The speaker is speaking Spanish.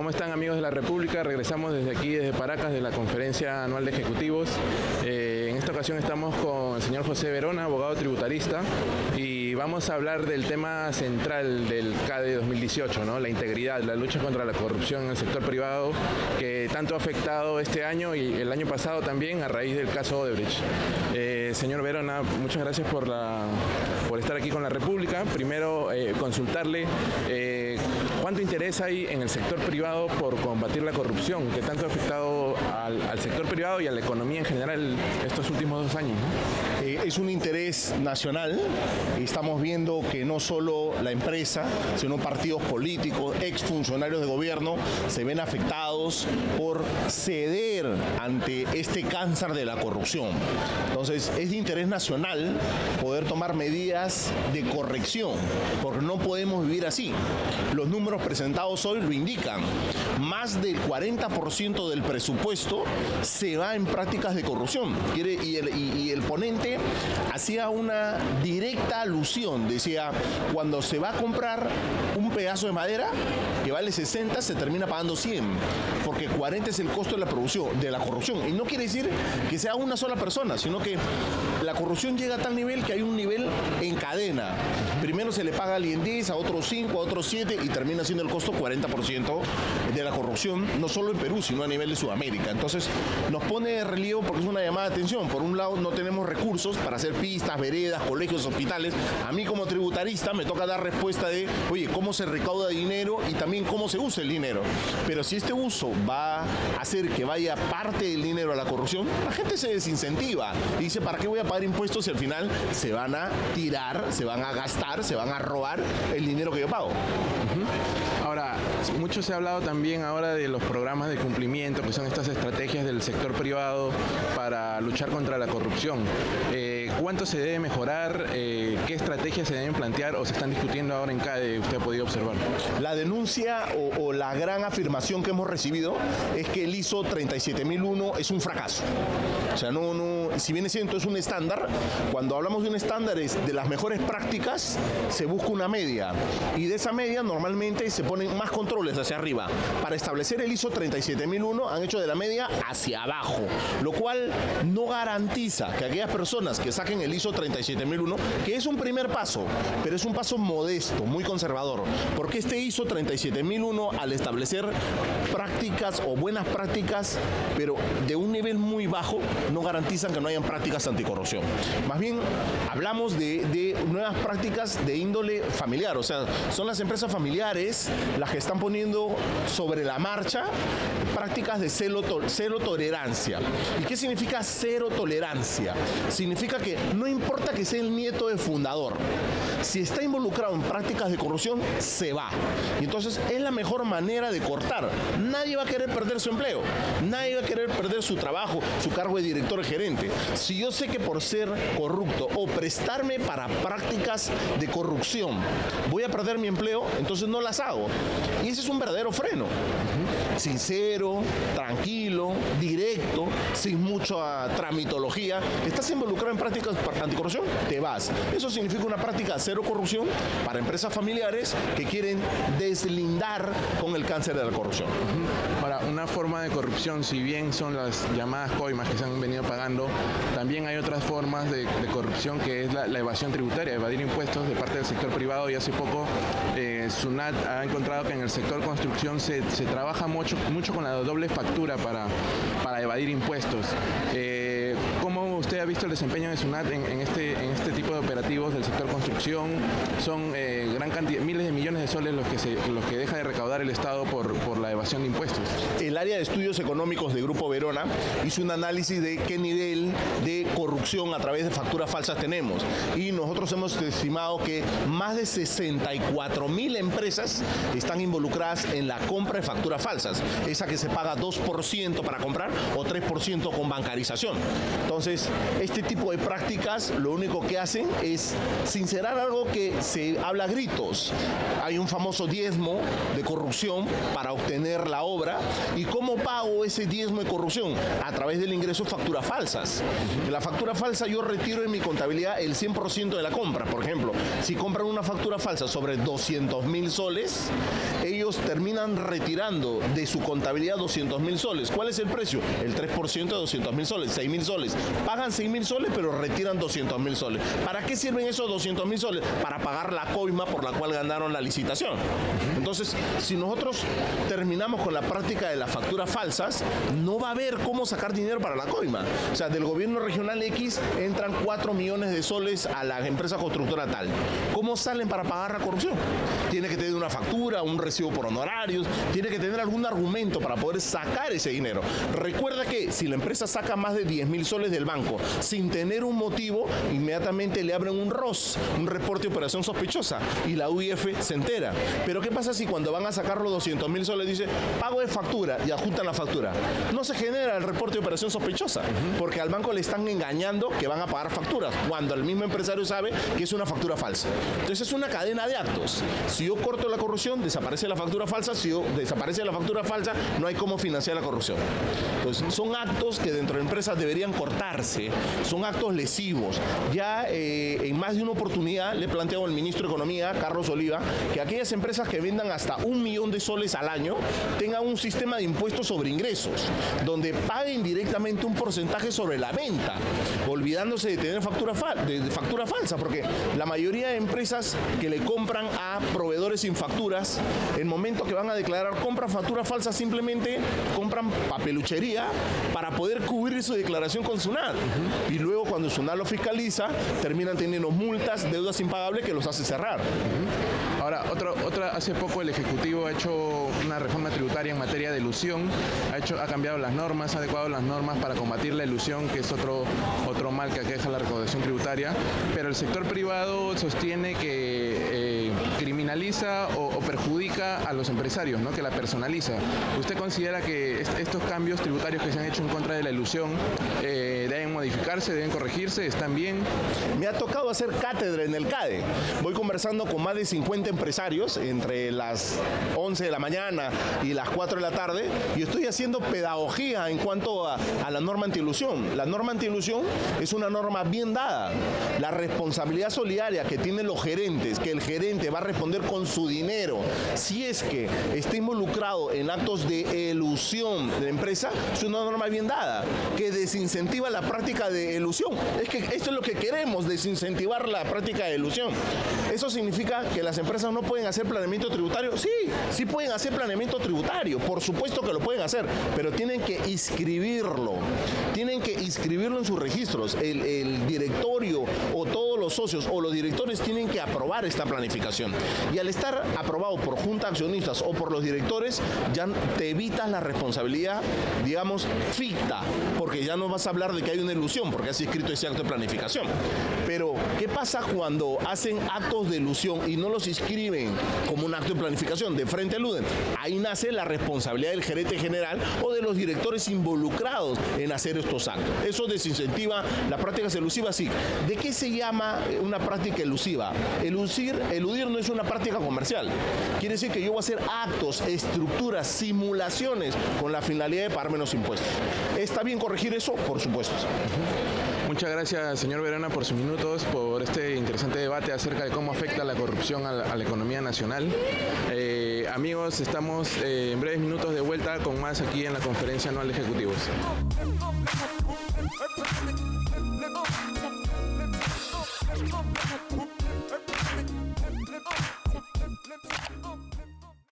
¿Cómo están, amigos de la República? Regresamos desde aquí, desde Paracas, de la conferencia anual de ejecutivos. En esta ocasión estamos con el señor José Verona, abogado tributarista, y vamos a hablar del tema central del CADE 2018, ¿no? La integridad, la lucha contra la corrupción en el sector privado, que tanto ha afectado este año y el año pasado también a raíz del caso Odebrecht. Señor Verona, muchas gracias por estar aquí con la República. Primero, consultarle cuánto interés hay en el sector privado por combatir la corrupción, que tanto ha afectado al sector privado y a la economía en general estos últimos 2 años, ¿no? Es un interés nacional. Estamos viendo que no solo la empresa, sino partidos políticos, exfuncionarios de gobierno se ven afectados por ceder ante este cáncer de la corrupción. Entonces, es de interés nacional poder tomar medidas de corrección, porque no podemos vivir así. Los números presentados hoy lo indican. Más del 40% del presupuesto se va en prácticas de corrupción. Y el ponente hacía una directa alusión, decía, cuando se va a comprar un pedazo de madera que vale 60, se termina pagando 100, porque 40 es el costo de la producción, de la corrupción. Y no quiere decir que sea una sola persona, sino que la corrupción llega a tal nivel que hay un nivel en cadena. Primero se le paga a alguien 10, a otros 5, a otros 7 y termina siendo el costo 40% de la corrupción, no solo en Perú, sino a nivel de Sudamérica. Entonces nos pone de relieve porque es una llamada de atención. Por un lado, no tenemos recursos para hacer pistas, veredas, colegios, hospitales. A mí como tributarista me toca dar respuesta de, oye, cómo se recauda dinero y también cómo se usa el dinero. Pero si este uso va a hacer que vaya parte del dinero a la corrupción, la gente se desincentiva y dice, ¿para qué voy a pagar impuestos si al final se van a tirar, se van a gastar, se van a robar el dinero que yo pago? Ahora, mucho se ha hablado también ahora de los programas de cumplimiento, que son estas estrategias del sector privado para luchar contra la corrupción. ¿Cuánto se debe mejorar? ¿Qué estrategias se deben plantear o se están discutiendo ahora en CADE? Usted ha podido observar. La denuncia o la gran afirmación que hemos recibido es que el ISO 37001 es un fracaso. O sea, si bien es cierto, es un estándar. Cuando hablamos de un estándar es de las mejores prácticas, se busca una media. Y de esa media normalmente se ponen más controles hacia arriba. Para establecer el ISO 37001 han hecho de la media hacia abajo, lo cual no garantiza que aquellas personas que saquen el ISO 37001, que es un primer paso, pero es un paso modesto, muy conservador, porque este ISO 37001 al establecer prácticas o buenas prácticas, pero de un nivel muy bajo, no garantizan que no hayan prácticas anticorrupción. Más bien, hablamos de nuevas prácticas de índole familiar, o sea, son las empresas familiares las que están poniendo sobre la marcha prácticas de cero tolerancia. ¿Y qué significa cero tolerancia? Significa que no importa que sea el nieto del fundador, si está involucrado en prácticas de corrupción, se va. Y entonces es la mejor manera de cortar. Nadie va a querer perder su empleo, nadie va a querer perder su trabajo, su cargo de director o gerente. Si yo sé que por ser corrupto o prestarme para prácticas de corrupción voy a perder mi empleo, entonces no las hago. Y ese es un verdadero freno. Sincero, tranquilo, directo, sin mucha tramitología. ¿Estás involucrado en prácticas anticorrupción? Te vas. Eso significa una práctica cero corrupción para empresas familiares que quieren deslindar con el cáncer de la corrupción. Ahora, una forma de corrupción, si bien son las llamadas coimas que se han venido pagando, también hay otras formas de corrupción, que es la evasión tributaria, evadir impuestos de parte del sector privado. Y hace poco SUNAT ha encontrado que en el sector construcción se trabaja mucho con la doble factura para evadir impuestos. ¿Cómo usted ha visto el desempeño de SUNAT en este tipo de operativos del sector construcción? Son gran cantidad, miles de millones de soles los que deja de recaudar el Estado por la evasión de impuestos. El área de estudios económicos de Grupo Verona hizo un análisis de qué nivel de corrupción a través de facturas falsas tenemos. Y nosotros hemos estimado que más de 64.000 empresas están involucradas en la compra de facturas falsas. Esa que se paga 2% para comprar o 3% con bancarización. Entonces, este tipo de prácticas lo único que hacen es sincerar algo que se habla a gritos. Hay un famoso diezmo de corrupción para obtener la obra. ¿Y cómo pago ese diezmo de corrupción? A través del ingreso de facturas falsas. En la factura falsa yo retiro en mi contabilidad el 100% de la compra. Por ejemplo, si compran una factura falsa sobre 200.000 soles, ellos terminan retirando de su contabilidad 200.000 soles. ¿Cuál es el precio? El 3% de 200.000 soles, 6.000 soles. Pagan 6.000 soles, pero retiran 200.000 soles. ¿Para qué sirven esos 200.000 soles? Para pagar la coima por la cual ganaron la licitación. Entonces, si nosotros terminamos con la práctica de las facturas falsas, no va a haber cómo sacar dinero para la coima. O sea, del gobierno regional X entran 4 millones de soles a la empresa constructora tal. ¿Cómo salen para pagar la corrupción? Tiene que tener una factura, un recibo por honorarios, tiene que tener algún argumento para poder sacar ese dinero. Recuerda que si la empresa saca más de 10.000 soles del banco sin tener un motivo, inmediatamente le abren un ROS, un reporte de operación sospechosa, y la UIF se entera. Pero ¿qué pasa si cuando van a sacar los 200.000 soles dice pago de factura y adjuntan la factura? No se genera el reporte de operación sospechosa, porque al banco le están engañando que van a pagar facturas, cuando el mismo empresario sabe que es una factura falsa. Entonces es una cadena de actos. Si yo corto la corrupción, desaparece la factura falsa. Si yo desaparece la factura falsa, no hay cómo financiar la corrupción. Entonces son actos que dentro de empresas deberían cortarse, son actos lesivos. Ya en más de una oportunidad le he planteado al ministro de Economía, Carlos Oliva, que aquellas empresas que vendan hasta 1 millón de soles al año tengan un sistema de impuestos sobre ingresos, donde paguen directamente un porcentaje sobre la venta, olvidándose de tener factura falsa, porque la mayoría de empresas que le compran a proveedores sin facturas, el momento que van a declarar compran factura falsa, simplemente compran papeluchería para poder cubrir su declaración con SUNAT. Y luego cuando SUNAT lo fiscaliza, terminan teniendo multas, deudas impagables que los hace cerrar. Ahora, hace poco el Ejecutivo ha hecho una reforma tributaria en materia de elusión, ha cambiado las normas, ha adecuado las normas para combatir la elusión, que es otro mal que aqueja la recaudación tributaria, pero el sector privado sostiene que criminaliza o perjudica a los empresarios, ¿no? Que la personaliza. ¿Usted considera que estos cambios tributarios que se han hecho en contra de la elusión deben modificarse, deben corregirse, están bien? Me ha tocado hacer cátedra en el CADE. Voy conversando con más de 50 empresarios entre las 11 de la mañana y las 4 de la tarde, y estoy haciendo pedagogía en cuanto a la norma antielusión. La norma antielusión es una norma bien dada. La responsabilidad solidaria que tienen los gerentes, que el gerente va a responder con su dinero si es que está involucrado en actos de elusión de la empresa, es una norma bien dada, que desincentiva la práctica de elusión. Es que esto es lo que queremos, desincentivar la práctica de elusión. ¿Eso significa que las empresas no pueden hacer planeamiento tributario? Sí pueden hacer planeamiento tributario, por supuesto que lo pueden hacer, pero tienen que inscribirlo en sus registros. El directorio o todos los socios o los directores tienen que aprobar esta planificación. Y al estar aprobado por junta de accionistas o por los directores, ya te evitas la responsabilidad, digamos, ficta, porque ya no vas a hablar de que hay una ilusión, porque has escrito ese acto de planificación. Pero, ¿qué pasa cuando hacen actos de ilusión y no los inscriben como un acto de planificación? De frente eluden. Ahí nace la responsabilidad del gerente general o de los directores involucrados en hacer estos actos. Eso desincentiva las prácticas elusivas, sí. ¿De qué se llama una práctica elusiva? Eludir no es una práctica comercial. Quiere decir que yo voy a hacer actos, estructuras, simulaciones con la finalidad de pagar menos impuestos. ¿Está bien corregir eso? Por supuesto. Muchas gracias, señor Verona, por sus minutos, por este interesante debate acerca de cómo afecta la corrupción a la economía nacional. Amigos, estamos en breves minutos de vuelta con más aquí en la Conferencia Anual de Ejecutivos.